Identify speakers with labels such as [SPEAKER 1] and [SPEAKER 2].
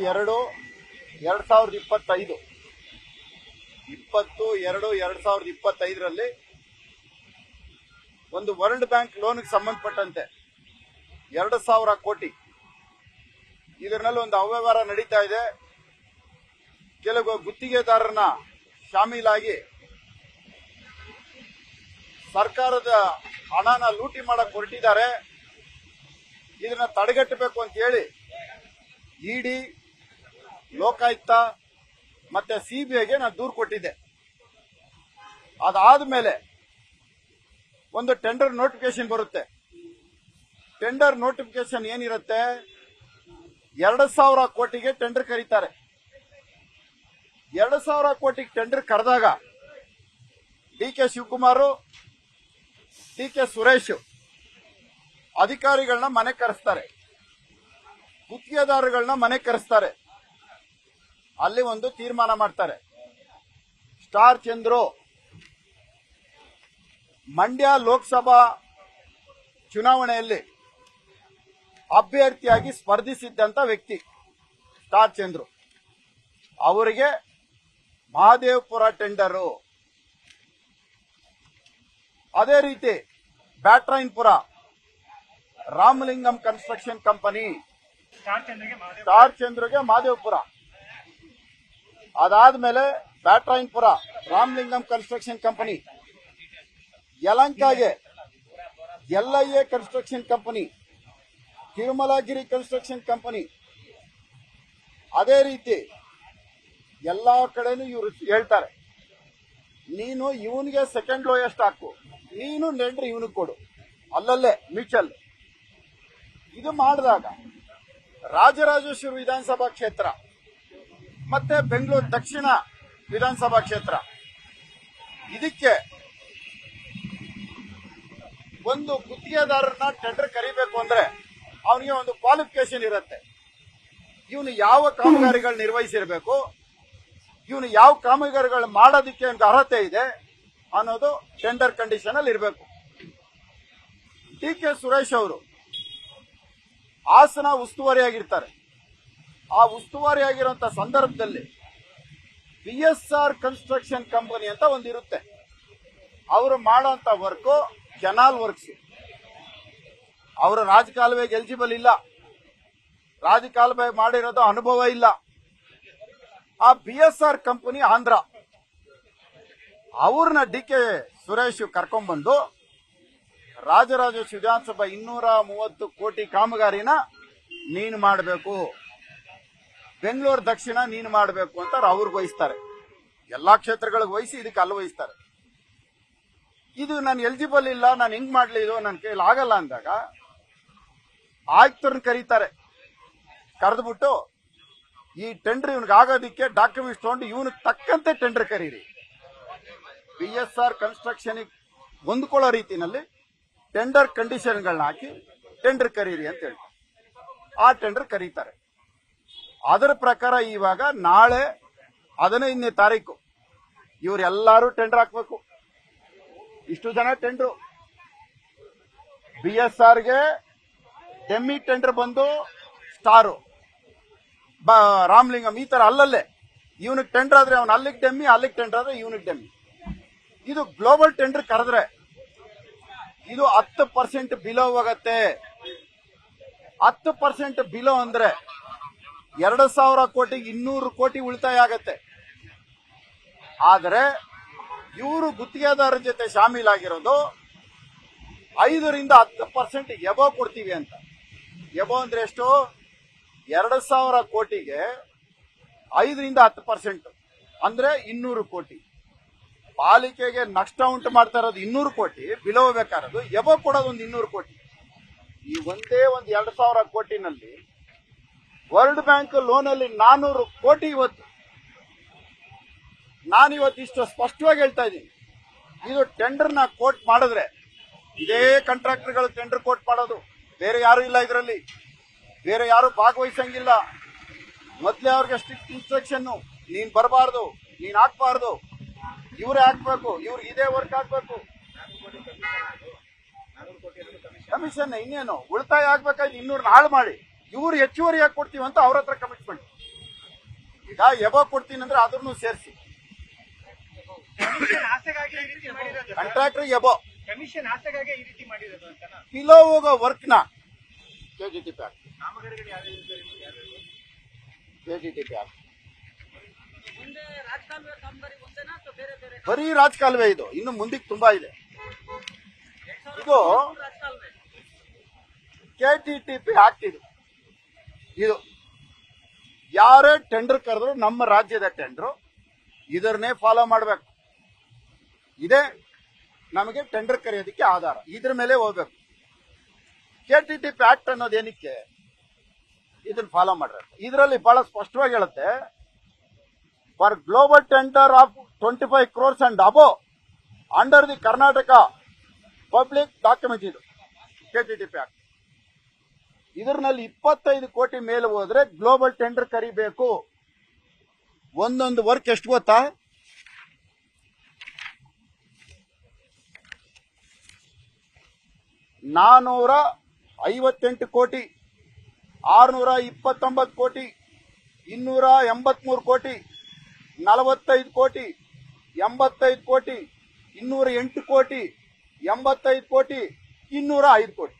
[SPEAKER 1] 20/2/2025 20/2/2025ರಲ್ಲಿ ಒಂದು world bank ಲೋನ್ಗೆ ಸಂಬಂಧಪಟ್ಟಂತೆ 2,000 ಕೋಟಿ ಇದರಲ್ಲಿ ಒಂದು ಅವ್ಯವಹಾರ ನಡೀತಾ ಇದೆ. ಕೆಲವು ಗುತ್ತಿಗೆದಾರರನ್ನ ಶಾಮೀಲಾಗಿ ಸರ್ಕಾರದ ಹಣನ ಲೂಟಿ ಮಾಡಕ್ ಹೊರಟಿದ್ದಾರೆ. ಇದನ್ನ ತಡೆಗಟ್ಟಬೇಕು ಅಂತ ಹೇಳಿ ಇಡಿ, ಲೋಕಾಯುಕ್ತ ಮತ್ತೆ ಸಿಬಿಐಗೆ ನಾನು ದೂರು ಕೊಟ್ಟಿದ್ದೆ. ಅದಾದ್ಮೇಲೆ ಒಂದು ಟೆಂಡರ್ ನೋಟಿಫಿಕೇಶನ್ ಬರುತ್ತೆ. ಟೆಂಡರ್ ನೋಟಿಫಿಕೇಶನ್ ಏನಿರುತ್ತೆ, 2,000 ಕೋಟಿಗೆ ಟೆಂಡರ್ ಕರೀತಾರೆ. 2,000 ಕೋಟಿಗೆ ಟೆಂಡರ್ ಕರೆದಾಗ ಡಿ.ಕೆ. ಶಿವಕುಮಾರ್, ಡಿ.ಕೆ. ಸುರೇಶ್ ಅಧಿಕಾರಿಗಳನ್ನ ಮನೆ ಕರೆಸ್ತಾರೆ, ಗುತ್ತಿಗೆದಾರಗಳನ್ನ ಮನೆ ಕರೆಸ್ತಾರೆ. ಅಲ್ಲಿ ಒಂದು ತೀರ್ಮಾನ ಮಾಡ್ತಾರೆ. ಸ್ಟಾರ್ ಚಂದ್ರು ಮಂಡ್ಯ ಲೋಕಸಭಾ ಚುನಾವಣೆಯಲ್ಲಿ ಅಭ್ಯರ್ಥಿಯಾಗಿ ಸ್ಪರ್ಧಿಸಿದ್ದಂತ ವ್ಯಕ್ತಿ ಸ್ಟಾರ್ ಚಂದ್ರು. ಅವರಿಗೆ ಮಹದೇವಪುರ ಟೆಂಡರು. ಅದೇ ರೀತಿ Byatarayanapura Ramalingam construction company, star ಚಂದ್ರಗೆ ಮಹದೇವಪುರ. ಅದಾದ್ಮೇಲೆ ಬ್ಯಾಟ್ರಾಯನ್ಪುರ ರಾಮಲಿಂಗಂ ಕನ್ಸ್ಟ್ರಕ್ಷನ್ ಕಂಪನಿ, ಯಲಂಕಾಗೆ LIA construction company, Tirumalagiri construction company. ಅದೇ ರೀತಿ ಎಲ್ಲಾ ಕಡೆನೂ ಇವರು ಹೇಳ್ತಾರೆ, ನೀನು ಇವನಿಗೆ ಸೆಕೆಂಡ್ ಲೋಯೆಸ್ಟ್ ಹಾಕು, ನೀನು ಟೆಂಡರ್ ಇವನಿಗೆ ಕೊಡು, ಅಲ್ಲಲ್ಲೇ ಮ್ಯೂಚುವಲ್. ಇದು ಮಾಡಿದಾಗ ರಾಜರಾಜೇಶ್ವರಿ ವಿಧಾನಸಭಾ ಕ್ಷೇತ್ರ ಮತ್ತೆ ಬೆಂಗಳೂರು ದಕ್ಷಿಣ ವಿಧಾನಸಭಾ ಕ್ಷೇತ್ರ, ಇದಕ್ಕೆ ಒಂದು ಗುತ್ತಿಗೆದಾರರನ್ನ ಟೆಂಡರ್ ಕರಿಬೇಕು ಅಂದ್ರೆ ಅವನಿಗೆ ಒಂದು ಕ್ವಾಲಿಫಿಕೇಶನ್ ಇರುತ್ತೆ. ಇವನು ಯಾವ ಕಾಮಗಾರಿಗಳು ನಿರ್ವಹಿಸಿರಬೇಕು, ಇವನು ಯಾವ ಕಾಮಗಾರಿಗಳು ಮಾಡೋದಕ್ಕೆ ಅವನಿಗೆ ಅರ್ಹತೆ ಇದೆ ಅನ್ನೋದು ಟೆಂಡರ್ ಕಂಡೀಷನ್ ಅಲ್ಲಿ ಇರಬೇಕು. ಡಿ.ಕೆ. ಸುರೇಶ್ ಅವರು ಹಾಸನ ಉಸ್ತುವಾರಿಯಾಗಿರ್ತಾರೆ. ಆ ಉಸ್ತುವಾರಿಯಾಗಿರುವಂತ ಸಂದರ್ಭದಲ್ಲಿ BSR ಕನ್ಸ್ಟ್ರಕ್ಷನ್ ಕಂಪನಿ ಅಂತ ಒಂದಿರುತ್ತೆ. ಅವರು ಮಾಡೋಂತ ವರ್ಕ್ ಕೆನಾಲ್ ವರ್ಕ್ಸ್. ಅವರು ರಾಜಕಾಲುವೆಗೆ ಎಲಿಜಿಬಲ್ ಇಲ್ಲ, ರಾಜಕಾಲುವೆ ಮಾಡಿರೋದು ಅನುಭವ ಇಲ್ಲ. ಆ BSR ಕಂಪನಿ ಆಂಧ್ರ, ಅವ್ರನ್ನ ಡಿ.ಕೆ. ಸುರೇಶ್ ಕರ್ಕೊಂಡ್ಬಂದು ರಾಜರಾಜೇಶ್ವರಿ ವಿಧಾನಸಭಾ 230 ಕೋಟಿ ಕಾಮಗಾರಿನ ನೀನು ಮಾಡಬೇಕು, ಬೆಂಗಳೂರು ದಕ್ಷಿಣ ನೀನು ಮಾಡಬೇಕು ಅಂತ ಅವ್ರಿಗೆ ವಹಿಸ್ತಾರೆ. ಎಲ್ಲಾ ಕ್ಷೇತ್ರಗಳಿಗೆ ವಹಿಸಿ ಇದಕ್ಕೆ ಅಲ್ಲಿ ವಹಿಸ್ತಾರೆ. ಇದು ನಾನು ಎಲಿಜಿಬಲ್ ಇಲ್ಲ, ನಾನು ಹೆಂಗ್ ಮಾಡ್ಲಿ, ಇದು ನನ್ನ ಕೈಲಿ ಆಗಲ್ಲ ಅಂದಾಗ ಆಯುಕ್ತರನ್ನ ಕರೀತಾರೆ. ಕರೆದ್ಬಿಟ್ಟು ಈ ಟೆಂಡರ್ ಇವನಿಗೆ ಆಗೋದಿಕ್ಕೆ ಡಾಕ್ಯುಮೆಂಟ್ಸ್ ತಗೊಂಡು ಇವನಿಗೆ ತಕ್ಕಂತೆ ಟೆಂಡರ್ ಕರೀರಿ, BSR ಕನ್ಸ್ಟ್ರಕ್ಷನ್ ಹೊಂದ್ಕೊಳ್ಳೋ ರೀತಿನಲ್ಲಿ ಟೆಂಡರ್ ಕಂಡೀಷನ್ಗಳನ್ನ ಹಾಕಿ ಟೆಂಡರ್ ಕರೀರಿ ಅಂತ ಹೇಳಿ ಆ ಟೆಂಡರ್ ಕರೀತಾರೆ. ಅದರ ಪ್ರಕಾರ ಇವಾಗ ನಾಳೆ 15ನೇ ತಾರೀಕು ಇವರೆಲ್ಲರೂ ಟೆಂಡರ್ ಹಾಕಬೇಕು. ಇಷ್ಟು ಜನ ಟೆಂಡರ್. BSRಗೆ ಡೆಮ್ಮಿ ಟೆಂಡರ್ ಬಂದು ಸ್ಟಾರು, ರಾಮಲಿಂಗಂ, ಈ ತರ ಅಲ್ಲಲ್ಲೇ ಇವನಿಗೆ ಟೆಂಡರ್ ಆದ್ರೆ ಅವನು ಅಲ್ಲಿಗೆ ಡೆಮ್ಮಿ, ಅಲ್ಲಿಗೆ ಟೆಂಡರ್ ಆದ್ರೆ ಇವನಿಗೆ ಡೆಮ್ಮಿ. ಇದು ಗ್ಲೋಬಲ್ ಟೆಂಡರ್ ಕರೆದ್ರೆ ಇದು 10% ಬಿಲೋ ಹೋಗತ್ತೆ. 10% ಬಿಲೋ ಅಂದ್ರೆ 2,000 ಕೋಟಿಗೆ 200 ಕೋಟಿ ಉಳಿತಾಯ ಆಗತ್ತೆ. ಆದರೆ ಇವರು ಗುತ್ತಿಗೆದಾರರ ಜೊತೆ ಶಾಮೀಲಾಗಿರೋದು 5ರಿಂದ 10% ಎಬೋ ಕೊಡ್ತೀವಿ ಅಂತ. ಎಬೋ ಅಂದ್ರೆ ಎಷ್ಟು? 2,000 ಕೋಟಿಗೆ 5ರಿಂದ 10% ಅಂದ್ರೆ 200 ಕೋಟಿ. ಪಾಲಿಕೆಗೆ ನಷ್ಟ ಉಂಟು ಮಾಡ್ತಾ ಇರೋದು 200 ಕೋಟಿ, ಬಿಲೋ ಬೇಕಾರದು ಎಬೋ ಕೊಡೋದು ಒಂದು 200 ಕೋಟಿ. ಈ ಒಂದೇ ಒಂದು 2,000 ಕೋಟಿನಲ್ಲಿ ವರ್ಲ್ಡ್ ಬ್ಯಾಂಕ್ ಲೋನ್ ಅಲ್ಲಿ 400 ಕೋಟಿ. ನಾನಿವತ್ತು ಇಷ್ಟು ಸ್ಪಷ್ಟವಾಗಿ ಹೇಳ್ತಾ ಇದ್ದೀನಿ, ಇದು ಟೆಂಡರ್ನ ಕೋಟ್ ಮಾಡಿದ್ರೆ ಇದೇ ಕಾಂಟ್ರಾಕ್ಟರ್ಗಳು ಟೆಂಡರ್ ಕೋಟ್ ಮಾಡೋದು, ಬೇರೆ ಯಾರು ಇಲ್ಲ ಇದರಲ್ಲಿ, ಬೇರೆ ಯಾರು ಭಾಗವಹಿಸಂಗಿಲ್ಲ. ಮೊದಲೇ ಅವ್ರಿಗೆ ಸ್ಟ್ರಿಕ್ಟ್ ಇನ್ಸ್ಟ್ರಕ್ಷನ್, ನೀನ್ ಬರಬಾರ್ದು, ನೀನ್ ಹಾಕ್ಬಾರ್ದು, ಇವರೇ ಹಾಕ್ಬೇಕು, ಇವ್ರಿಗೆ ಇದೇ ವರ್ಕ್ ಹಾಕ್ಬೇಕು. ಕಮಿಷನ್ ಇನ್ನೇನು ಉಳಿತಾಯ ಆಗ್ಬೇಕಾಯ್ತು, 200 ಹಾಳು ಮಾಡಿ ಇವ್ರು ಹೆಚ್ಚುವರಿಯಾಗಿ ಕೊಡ್ತೀವಿ ಅಂತ ಅವ್ರ ಹತ್ರ ಕಮಿಟ್ಮೆಂಟ್. ಈಗ ಎಬೋ ಕೊಡ್ತೀನಿ ಅಂದ್ರೆ ಅದನ್ನು ಸೇರಿಸಿ. ಕಾಂಟ್ರಾಕ್ಟರ್ ಎಬೋ
[SPEAKER 2] ಕಮಿಷನ್ ಆಸೆಗಾಗಿ ಈ ರೀತಿ ಮಾಡಿರೋದು ಅಂತನಾ?
[SPEAKER 1] ಕಿಲೋ ಹೋಗೋ ವರ್ಕ್ ನ ಕೆಜಿಟಿಪಿ ಆಕ್ಟ್
[SPEAKER 2] ಕಾಮಗಾರಿಗಳು ಯಾವ್ಯಾವ
[SPEAKER 1] ಕೆಜಿಟಿಪಿ ಆಕ್ಟ್
[SPEAKER 2] ಮುಂದೆ ರಾಜಕಾಲುವೆ ಕಾಮಗಾರಿ ಒಂದೇನಾ ಅಥವಾ ಬೇರೆ ಬೇರೆ
[SPEAKER 1] ಬರೀ ರಾಜಕಾಲುವೆ ಇದು, ಇನ್ನು ಮುಂದಕ್ಕೆ ತುಂಬಾ ಇದೆ. ಇದು
[SPEAKER 2] ರಾಜಕಾಲುವೆ
[SPEAKER 1] ಕೆಟಿಟಿಪಿ ಆಕ್ಟ್ ಇದು ಯಾರೇ ಟೆಂಡರ್ ಕರೆದ್ರು ನಮ್ಮ ರಾಜ್ಯದ ಟೆಂಡರ್ ಇದನ್ನೇ ಫಾಲೋ ಮಾಡಬೇಕು. ಇದೇ ನಮಗೆ ಟೆಂಡರ್ ಕರೆಯೋದಕ್ಕೆ ಆಧಾರ, ಇದ್ರ ಮೇಲೆ ಹೋಗ್ಬೇಕು. ಕೆಟಿಟಿಪಿ ಆಕ್ಟ್ ಅನ್ನೋದೇನಕ್ಕೆ ಇದನ್ನ ಫಾಲೋ ಮಾಡ್ಬೇಕು. ಇದರಲ್ಲಿ ಬಹಳ ಸ್ಪಷ್ಟವಾಗಿ ಹೇಳುತ್ತೆ, for global tender of 25 crores and above under the Karnataka public document ಇದು ಕೆಟಿಟಿಪಿ ಆಕ್ಟ್. ಇದರಲ್ಲಿ 25 ಕೋಟಿ ಮೇಲೆ ಹೋದ್ರೆ ಗ್ಲೋಬಲ್ ಟೆಂಡರ್ ಕರಿಬೇಕು. ಒಂದೊಂದು ವರ್ಕ್ ಎಷ್ಟು ಗೊತ್ತಾ? 458 ಕೋಟಿ, 629 ಕೋಟಿ, 283 ಕೋಟಿ, 45 ಕೋಟಿ, 85 ಕೋಟಿ, 208 ಕೋಟಿ, 85 ಕೋಟಿ, 205 ಕೋಟಿ.